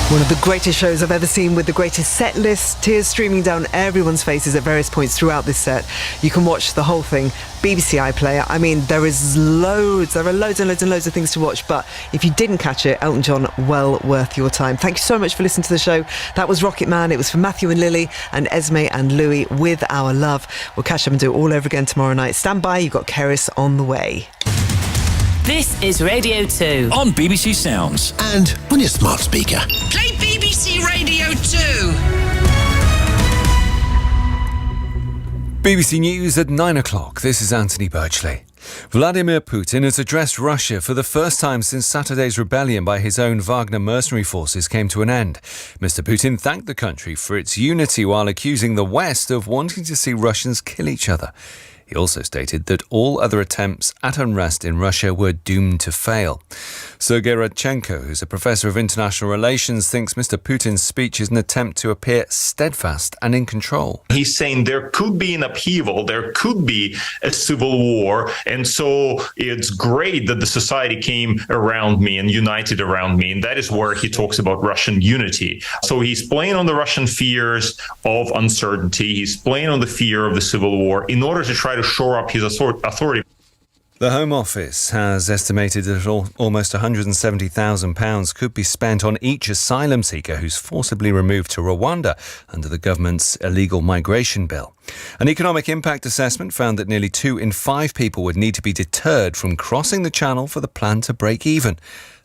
One of the greatest shows I've ever seen, with the greatest set list, tears streaming down everyone's faces at various points throughout this set. You can watch the whole thing, BBC iPlayer. I mean, there are loads and loads of things to watch, but if you didn't catch it, Elton John, well worth your time. Thank you so much for listening to the show. That was Rocket Man. It was for Matthew and Lily and Esme and Louis with Our Love. We'll catch up and do it all over again tomorrow night. Stand by, you've got Keris on the way. This is Radio 2 on BBC Sounds and on your smart speaker. Play BBC Radio 2. BBC News at 9 o'clock. This is Anthony Birchley. Vladimir Putin has addressed Russia for the first time since Saturday's rebellion by his own Wagner mercenary forces came to an end. Mr. Putin thanked the country for its unity while accusing the West of wanting to see Russians kill each other. He also stated that all other attempts at unrest in Russia were doomed to fail. Sergei Radchenko, who's a professor of international relations, thinks Mr. Putin's speech is an attempt to appear steadfast and in control. He's saying there could be an upheaval, there could be a civil war, and so it's great that the society came around me and united around me, and that is where he talks about Russian unity. So he's playing on the Russian fears of uncertainty, he's playing on the fear of the civil war in order to try to shore up his authority. The Home Office has estimated that almost £170,000 could be spent on each asylum seeker who's forcibly removed to Rwanda under the government's illegal migration bill. An economic impact assessment found that nearly 2 in 5 people would need to be deterred from crossing the channel for the plan to break even.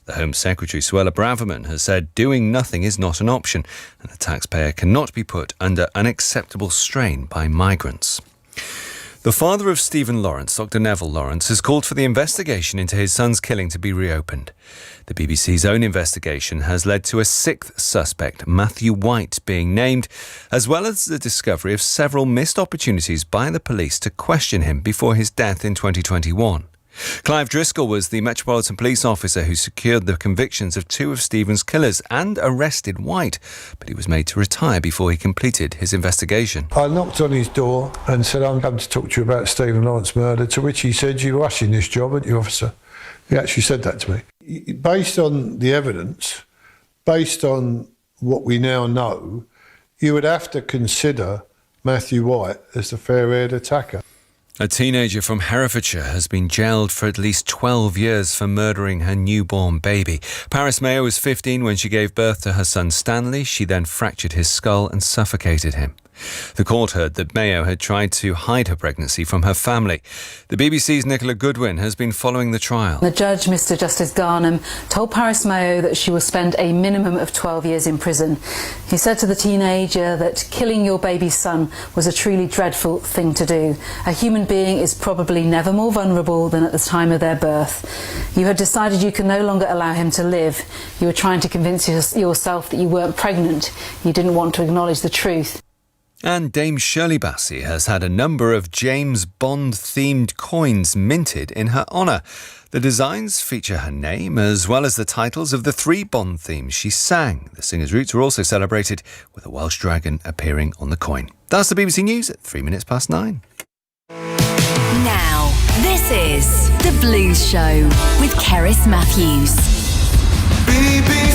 The Home Secretary, Suella Braverman, has said doing nothing is not an option, and the taxpayer cannot be put under unacceptable strain by migrants. The father of Stephen Lawrence, Dr. Neville Lawrence, has called for the investigation into his son's killing to be reopened. The BBC's own investigation has led to a 6th suspect, Matthew White, being named, as well as the discovery of several missed opportunities by the police to question him before his death in 2021. Clive Driscoll was the Metropolitan Police officer who secured the convictions of 2 of Stephen's killers and arrested White, but he was made to retire before he completed his investigation. I knocked on his door and said, I'm going to talk to you about Stephen Lawrence murder, to which he said, you're rushing this job, aren't you, officer? He actually said that to me. Based on the evidence, based on what we now know, you would have to consider Matthew White as the fair-haired attacker. A teenager from Herefordshire has been jailed for at least 12 years for murdering her newborn baby. Paris Mayo was 15 when she gave birth to her son Stanley. She then fractured his skull and suffocated him. The court heard that Mayo had tried to hide her pregnancy from her family. The BBC's Nicola Goodwin has been following the trial. The judge, Mr. Justice Garnham, told Paris Mayo that she will spend a minimum of 12 years in prison. He said to the teenager that killing your baby's son was a truly dreadful thing to do. A human being is probably never more vulnerable than at the time of their birth. You had decided you could no longer allow him to live. You were trying to convince yourself that you weren't pregnant. You didn't want to acknowledge the truth. And Dame Shirley Bassey has had a number of James Bond-themed coins minted in her honour. The designs feature her name as well as the titles of the 3 Bond themes she sang. The singer's roots were also celebrated with a Welsh dragon appearing on the coin. That's the BBC News at 9:03. Now, this is The Blues Show with Keris Matthews. BBC